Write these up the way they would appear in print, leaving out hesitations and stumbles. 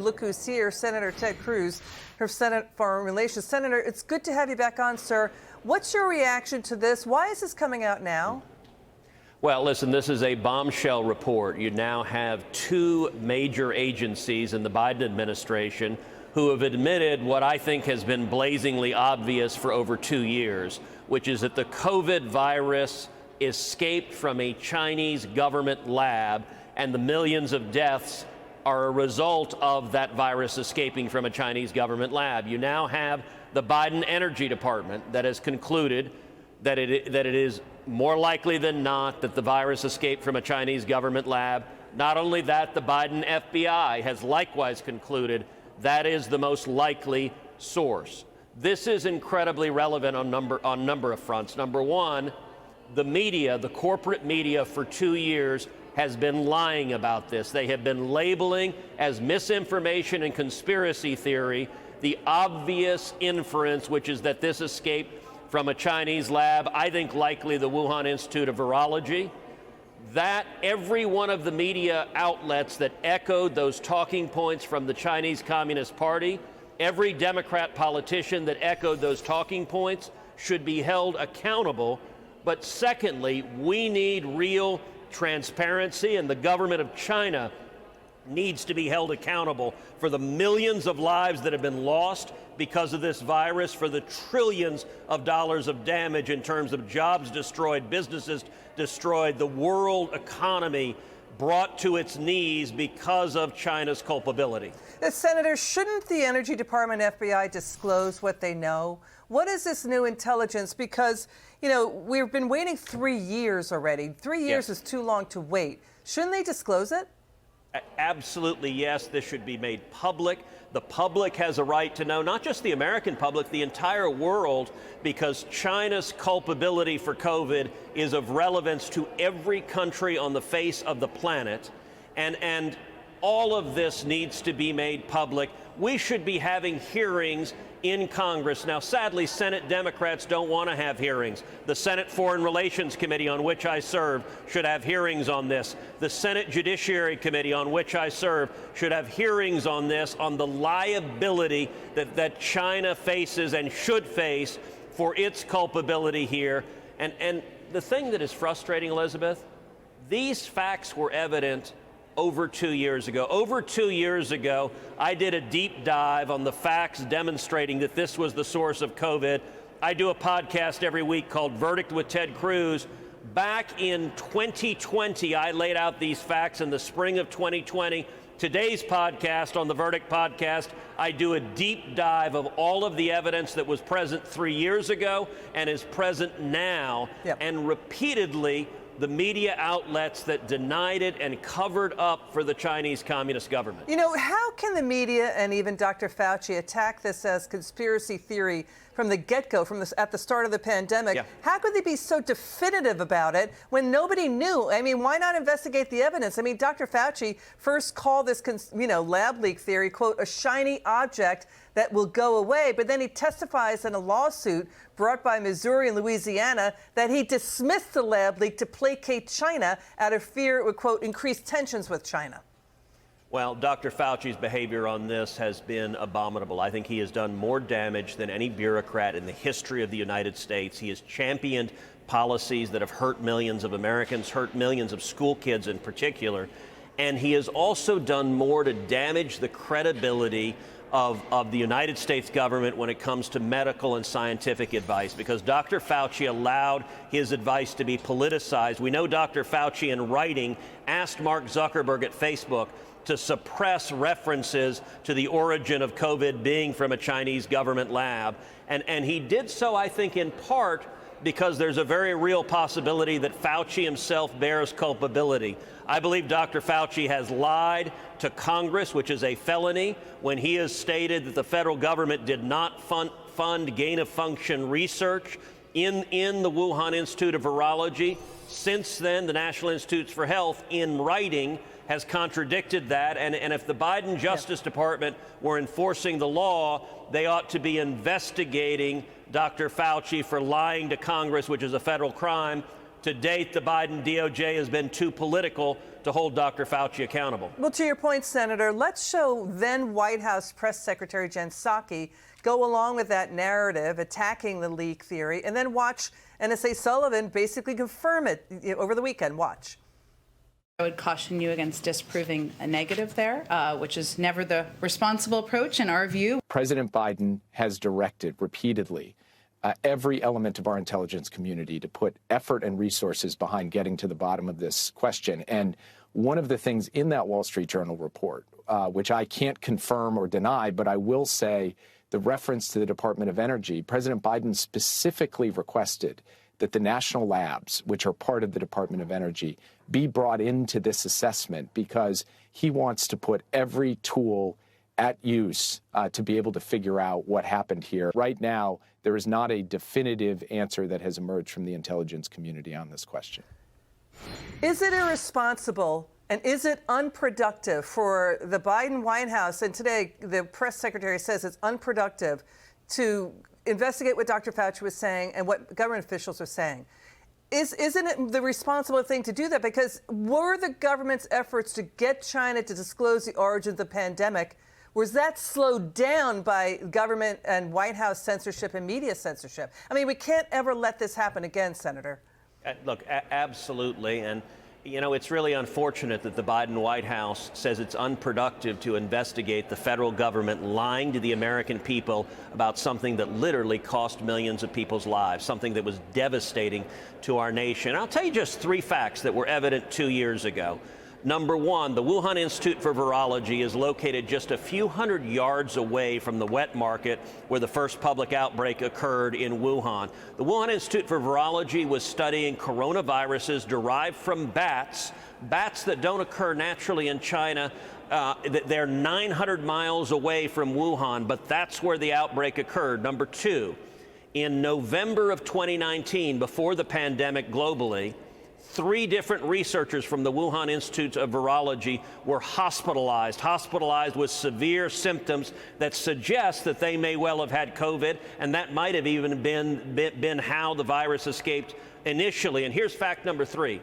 Look who's here, Senator Ted Cruz, her Senate Foreign Relations. Senator, it's good to have you back on, sir. What's your reaction to this? Why is this coming out now? Well, listen, this is a bombshell report. You now have two major agencies in the Biden administration who have admitted what I think has been blazingly obvious for over 2 years, which is that the COVID virus escaped from a Chinese government lab, and the millions of deaths are a result of that virus escaping from a Chinese government lab. You now have the Biden Energy Department that has concluded that it is more likely than not that the virus escaped from a Chinese government lab. Not only that, the Biden FBI has likewise concluded that is the most likely source. This is incredibly relevant on number of fronts. Number one, the media, the corporate media, for 2 years has been lying about this. They have been labeling as misinformation and conspiracy theory the obvious inference, which is that this escaped from a Chinese lab, I think likely the Wuhan Institute of Virology. That every one of the media outlets that echoed those talking points from the Chinese Communist Party, every Democrat politician that echoed those talking points should be held accountable. But secondly, we need real transparency, and the government of China needs to be held accountable for the millions of lives that have been lost because of this virus, for the trillions of dollars of damage in terms of jobs destroyed, businesses destroyed, the world economy brought to its knees because of China's culpability. Senator, shouldn't the Energy Department FBI disclose what they know? What is this new intelligence? Because, you know, we've been waiting 3 years already. 3 years is too long to wait. Shouldn't they disclose it? Absolutely, yes. This should be made public. The public has a right to know, not just the American public, the entire world, because China's culpability for COVID is of relevance to every country on the face of the planet. And all of this needs to be made public. We should be having hearings in Congress. Now, sadly, Senate Democrats don't want to have hearings. The Senate Foreign Relations Committee, on which I serve, should have hearings on this. The Senate Judiciary Committee, on which I serve, should have hearings on this, on the liability that China faces and should face for its culpability here. And the thing that is frustrating, Elizabeth, these facts were evident over 2 years ago. Over 2 years ago, I did a deep dive on the facts demonstrating that this was the source of COVID. I do a podcast every week called Verdict with Ted Cruz. Back in 2020, I laid out these facts in the spring of 2020. Today's podcast, on the Verdict podcast, I do a deep dive of all of the evidence that was present 3 years ago and is present now. And repeatedly, the media outlets that denied it and covered up for the Chinese Communist government. You know, how can the media and even Dr. Fauci attack this as conspiracy theory from the get-go, at the start of the pandemic? How could they be so definitive about it when nobody knew? I mean, why not investigate the evidence? I mean, Dr. Fauci first called this, lab leak theory, quote, a shiny object that will go away. But then he testifies in a lawsuit brought by Missouri and Louisiana that he dismissed the lab leak to placate China out of fear it would, quote, increase tensions with China. Well, Dr. Fauci's behavior on this has been abominable. I think he has done more damage than any bureaucrat in the history of the United States. He has championed policies that have hurt millions of Americans, hurt millions of school kids in particular. And he has also done more to damage the credibility of the United States government when it comes to medical and scientific advice, because Dr. Fauci allowed his advice to be politicized. We know Dr. Fauci, in writing, asked Mark Zuckerberg at Facebook to suppress references to the origin of COVID being from a Chinese government lab. And he did so, I think, in part because there's a very real possibility that Fauci himself bears culpability. I believe Dr. Fauci has lied to Congress, which is a felony, when he has stated that the federal government did not fund gain-of-function research in the Wuhan Institute of Virology. Since then, the National Institutes for Health, in writing, has contradicted that. And if the Biden Justice Department were enforcing the law, they ought to be investigating Dr. Fauci for lying to Congress, which is a federal crime. To date, the Biden DOJ has been too political to hold Dr. Fauci accountable. Well, to your point, Senator, let's show then White House Press Secretary Jen Psaki go along with that narrative, attacking the leak theory, and then watch NSA Sullivan basically confirm it over the weekend. Watch. I would caution you against disproving a negative there, which is never the responsible approach in our view. President Biden has directed repeatedly every element of our intelligence community to put effort and resources behind getting to the bottom of this question. And one of the things in that Wall Street Journal report, which I can't confirm or deny, but I will say the reference to the Department of Energy, President Biden specifically requested that the national labs, which are part of the Department of Energy, be brought into this assessment because he wants to put every tool at use to be able to figure out what happened here. Right now, there is not a definitive answer that has emerged from the intelligence community on this question. Is it irresponsible and is it unproductive for the Biden White House, and today the press secretary says it's unproductive, to investigate what Dr. Fauci was saying and what government officials are saying? Isn't it the responsible thing to do that? Because were the government's efforts to get China to disclose the origin of the pandemic, was that slowed down by government and White House censorship and media censorship? I mean, we can't ever let this happen again, Senator. Look, absolutely. And, you know, it's really unfortunate that the Biden White House says it's unproductive to investigate the federal government lying to the American people about something that literally cost millions of people's lives, something that was devastating to our nation. I'll tell you just 3 facts that were evident 2 years ago. Number one, the Wuhan Institute for Virology is located just a few hundred yards away from the wet market where the first public outbreak occurred in Wuhan. The Wuhan Institute for Virology was studying coronaviruses derived from bats that don't occur naturally in China. They're 900 miles away from Wuhan, but that's where the outbreak occurred. Number two, in November of 2019, before the pandemic globally, 3 different researchers from the Wuhan Institute of Virology were hospitalized with severe symptoms that suggest that they may well have had COVID, and that might have even been how the virus escaped initially. And here's fact number 3.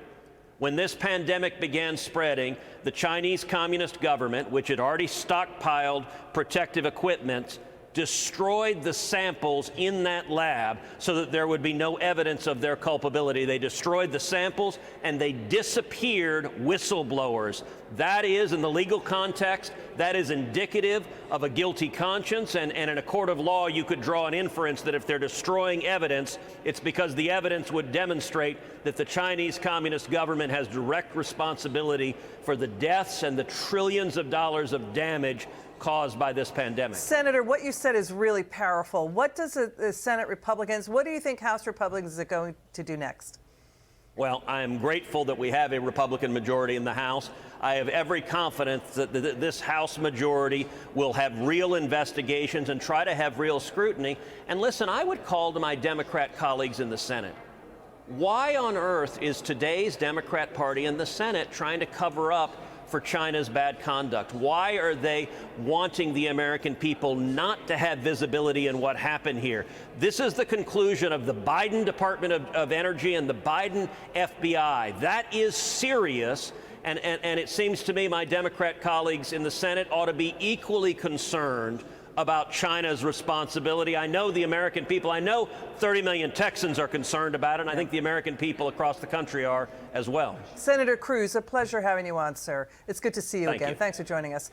When this pandemic began spreading, the Chinese Communist government, which had already stockpiled protective equipment, destroyed the samples in that lab so that there would be no evidence of their culpability. They destroyed the samples and they disappeared whistleblowers. That is, in the legal context, that is indicative of a guilty conscience, and in a court of law you could draw an inference that if they're destroying evidence, it's because the evidence would demonstrate that the Chinese Communist government has direct responsibility for the deaths and the trillions of dollars of damage caused by this pandemic. Senator, what you said is really powerful. What does the Senate Republicans, what do you think House Republicans are going to do next? Well, I am grateful that we have a Republican majority in the House. I have every confidence that this House majority will have real investigations and try to have real scrutiny. And listen, I would call to my Democrat colleagues in the Senate. Why on earth is today's Democrat Party in the Senate trying to cover up for China's bad conduct? Why are they wanting the American people not to have visibility in what happened here? This is the conclusion of the Biden Department of Energy and the Biden FBI. That is serious, and it seems to me my Democrat colleagues in the Senate ought to be equally concerned about China's responsibility. I know the American people, I know 30 million Texans are concerned about it, and I think the American people across the country are as well. Senator Cruz, a pleasure having you on, sir. It's good to see you again. You. Thanks for joining us.